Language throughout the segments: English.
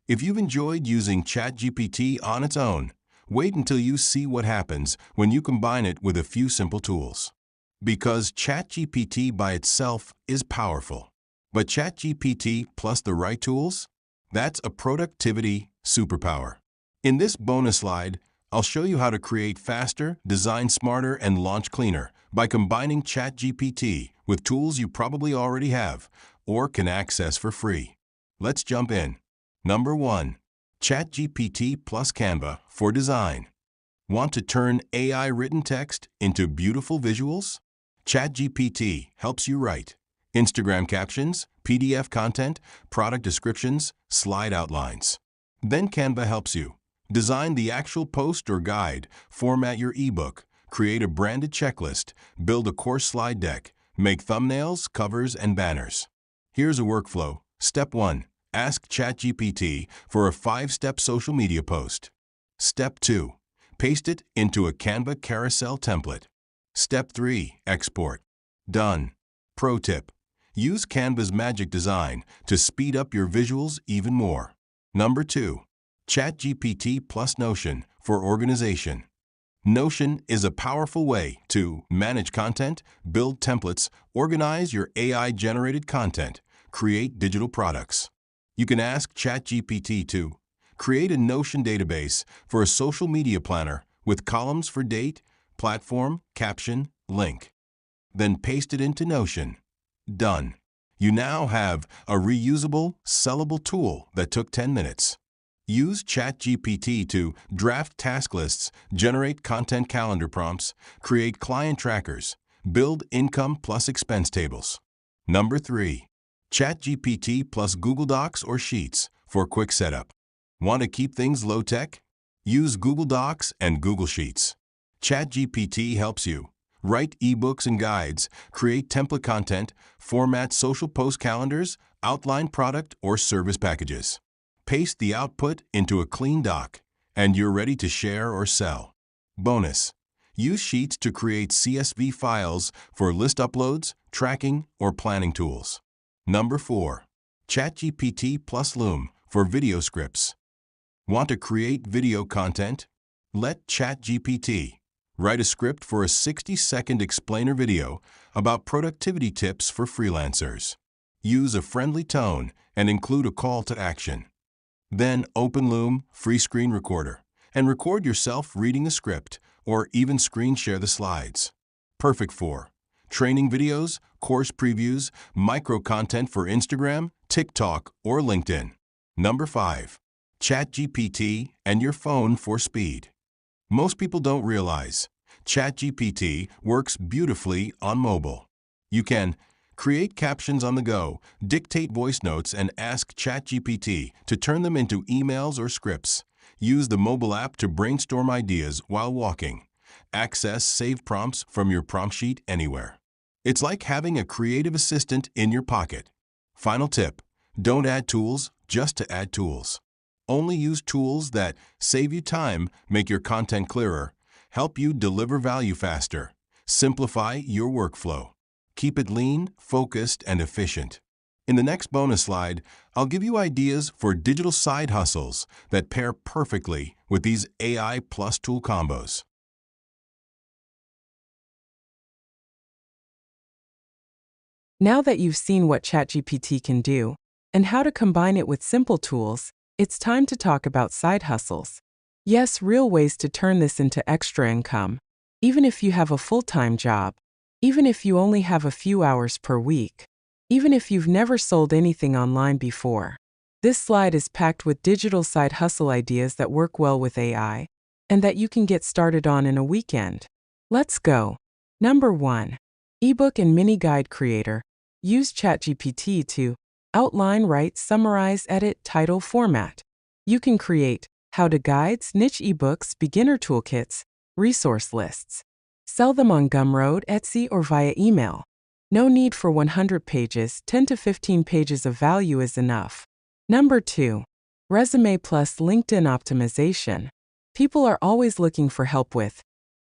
If you've enjoyed using ChatGPT on its own, wait until you see what happens when you combine it with a few simple tools. Because ChatGPT by itself is powerful, but ChatGPT plus the right tools? That's a productivity superpower. In this bonus slide, I'll show you how to create faster, design smarter, and launch cleaner by combining ChatGPT with tools you probably already have or can access for free. Let's jump in. Number 1. ChatGPT plus Canva for design. Want to turn AI written text into beautiful visuals? ChatGPT helps you write Instagram captions, PDF content, product descriptions, slide outlines. Then Canva helps you design the actual post or guide, format your ebook, create a branded checklist, build a course slide deck, make thumbnails, covers, and banners. Here's a workflow. Step 1. Ask ChatGPT for a 5-step social media post. Step 2. Paste it into a Canva carousel template. Step 3. Export. Done. Pro tip. Use Canva's magic design to speed up your visuals even more. Number 2. ChatGPT plus Notion for organization. Notion is a powerful way to manage content, build templates, organize your AI-generated content, create digital products. You can ask ChatGPT to create a Notion database for a social media planner with columns for date, platform, caption, link. Then paste it into Notion. Done. You now have a reusable, sellable tool that took 10 minutes. Use ChatGPT to draft task lists, generate content calendar prompts, create client trackers, build income plus expense tables. Number 3. ChatGPT plus Google Docs or Sheets for quick setup. Want to keep things low-tech? Use Google Docs and Google Sheets. ChatGPT helps you write ebooks and guides, create template content, format social post calendars, outline product or service packages. Paste the output into a clean doc, and you're ready to share or sell. Bonus. Use Sheets to create CSV files for list uploads, tracking, or planning tools. Number 4. ChatGPT plus Loom for video scripts. Want to create video content? Let ChatGPT write a script for a 60-second explainer video about productivity tips for freelancers. Use a friendly tone and include a call to action. Then open Loom free screen recorder and record yourself reading the script or even screen share the slides. Perfect for training videos, course previews, micro content for Instagram, TikTok, or LinkedIn. Number 5. ChatGPT and your phone for speed. Most people don't realize ChatGPT works beautifully on mobile. You can create captions on the go, dictate voice notes, and ask ChatGPT to turn them into emails or scripts. Use the mobile app to brainstorm ideas while walking. Access saved prompts from your prompt sheet anywhere. It's like having a creative assistant in your pocket. Final tip: don't add tools just to add tools. Only use tools that save you time, make your content clearer, help you deliver value faster, simplify your workflow. Keep it lean, focused, and efficient. In the next bonus slide, I'll give you ideas for digital side hustles that pair perfectly with these AI plus tool combos. Now that you've seen what ChatGPT can do and how to combine it with simple tools, it's time to talk about side hustles. Yes, real ways to turn this into extra income, even if you have a full-time job. Even if you only have a few hours per week, even if you've never sold anything online before. This slide is packed with digital side hustle ideas that work well with AI and that you can get started on in a weekend. Let's go. Number 1. Ebook and mini guide creator. Use ChatGPT to outline, write, summarize, edit, title, format. You can create how-to guides, niche ebooks, beginner toolkits, resource lists. Sell them on Gumroad, Etsy, or via email. No need for 100 pages, 10 to 15 pages of value is enough. Number 2. Resume plus LinkedIn optimization. People are always looking for help with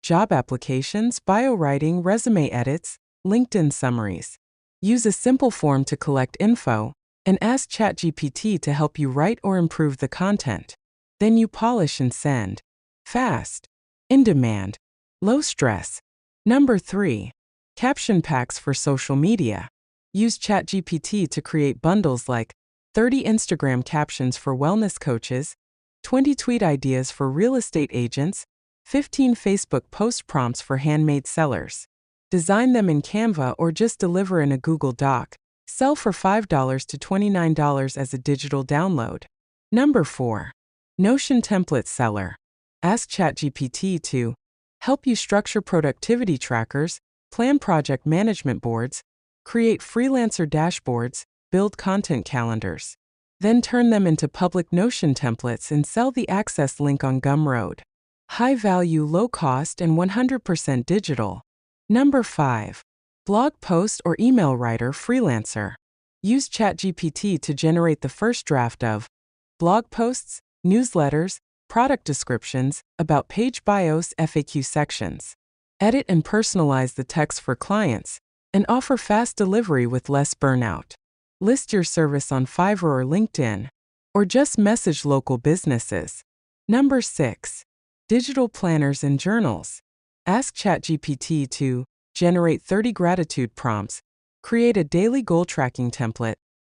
job applications, bio writing, resume edits, LinkedIn summaries. Use a simple form to collect info and ask ChatGPT to help you write or improve the content. Then you polish and send. Fast. In demand. Low stress. Number 3. Caption packs for social media. Use ChatGPT to create bundles like 30 Instagram captions for wellness coaches, 20 tweet ideas for real estate agents, 15 Facebook post prompts for handmade sellers. Design them in Canva or just deliver in a Google Doc. Sell for $5 to $29 as a digital download. Number 4. Notion Template Seller. Ask ChatGPT to help you structure productivity trackers, plan project management boards, create freelancer dashboards, build content calendars. Then turn them into public Notion templates and sell the access link on Gumroad. High value, low cost, and 100% digital. Number 5. Blog post or email writer freelancer. Use ChatGPT to generate the first draft of blog posts, newsletters, product descriptions, about page bios, FAQ sections. Edit and personalize the text for clients, and offer fast delivery with less burnout. List your service on Fiverr or LinkedIn, or just message local businesses. Number 6. Digital planners and journals. Ask ChatGPT to generate 30 gratitude prompts, create a daily goal tracking template,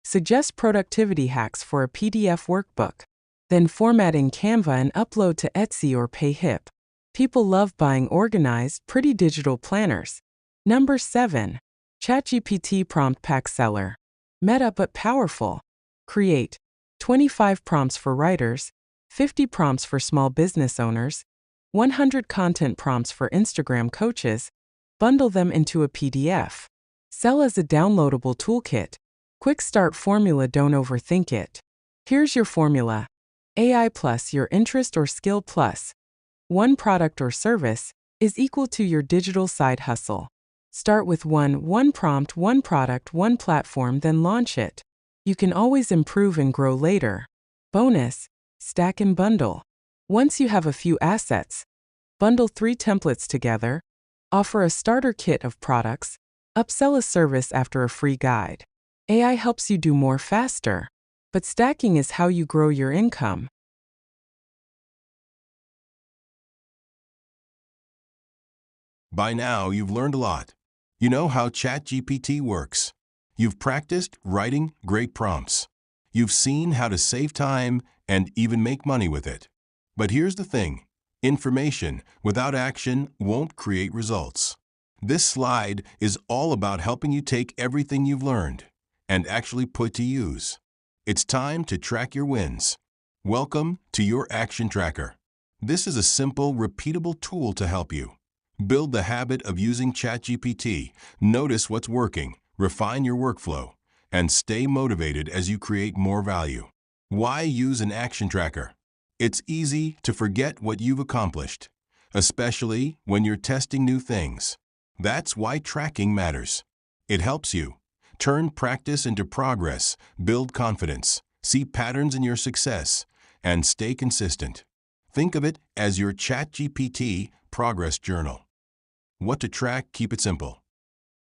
suggest productivity hacks for a PDF workbook, then format in Canva and upload to Etsy or PayHip. People love buying organized, pretty digital planners. Number 7. ChatGPT Prompt Pack Seller. Meta but powerful. Create 25 prompts for writers, 50 prompts for small business owners, 100 content prompts for Instagram coaches. Bundle them into a PDF. Sell as a downloadable toolkit. Quick start formula, don't overthink it. Here's your formula. AI plus your interest or skill plus one product or service is equal to your digital side hustle. Start with one prompt, one product, one platform, then launch it. You can always improve and grow later. Bonus, stack and bundle. Once you have a few assets, bundle 3 templates together, offer a starter kit of products, upsell a service after a free guide. AI helps you do more faster, but stacking is how you grow your income. By now, you've learned a lot. You know how ChatGPT works. You've practiced writing great prompts. You've seen how to save time and even make money with it. But here's the thing. Information without action won't create results. This slide is all about helping you take everything you've learned and actually put to use. It's time to track your wins. Welcome to your Action Tracker. This is a simple, repeatable tool to help you. Build the habit of using ChatGPT, notice what's working, refine your workflow, and stay motivated as you create more value. Why use an action tracker? It's easy to forget what you've accomplished, especially when you're testing new things. That's why tracking matters. It helps you turn practice into progress, build confidence, see patterns in your success, and stay consistent. Think of it as your ChatGPT progress journal. What to track? Keep it simple.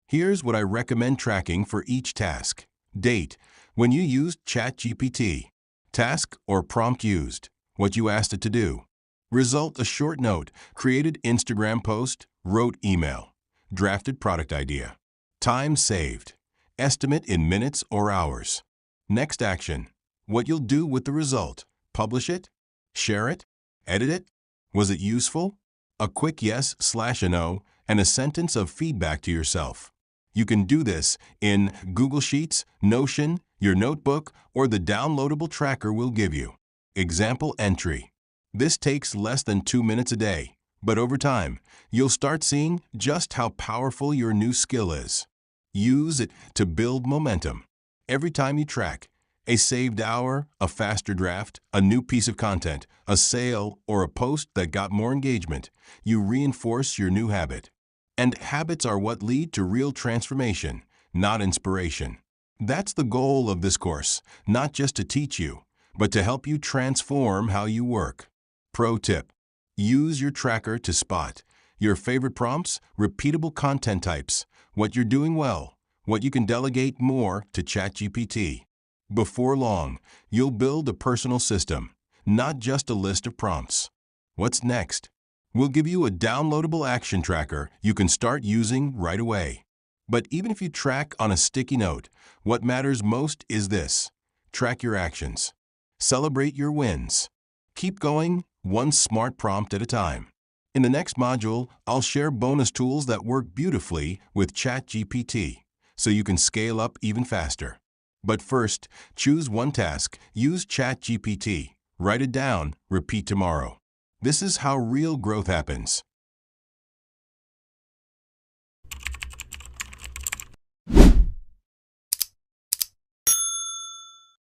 Here's what I recommend tracking for each task. Date, when you used ChatGPT. Task or prompt used, what you asked it to do. Result, a short note, created Instagram post, wrote email, drafted product idea. Time saved, estimate in minutes or hours. Next action, what you'll do with the result. Publish it, share it, edit it. Was it useful? A quick yes/a no and a sentence of feedback to yourself. You can do this in Google Sheets, Notion, your notebook, or the downloadable tracker we'll give you. Example entry. This takes less than 2 minutes a day, but over time, you'll start seeing just how powerful your new skill is. Use it to build momentum. Every time you track, a saved hour, a faster draft, a new piece of content, a sale, or a post that got more engagement, you reinforce your new habit. And habits are what lead to real transformation, not inspiration. That's the goal of this course, not just to teach you, but to help you transform how you work. Pro tip: use your tracker to spot your favorite prompts, repeatable content types, what you're doing well, what you can delegate more to ChatGPT. Before long, you'll build a personal system, not just a list of prompts. What's next? We'll give you a downloadable action tracker you can start using right away. But even if you track on a sticky note, what matters most is this: track your actions. Celebrate your wins. Keep going, one smart prompt at a time. In the next module, I'll share bonus tools that work beautifully with ChatGPT, so you can scale up even faster. But first, choose one task, use ChatGPT, write it down, repeat tomorrow. This is how real growth happens.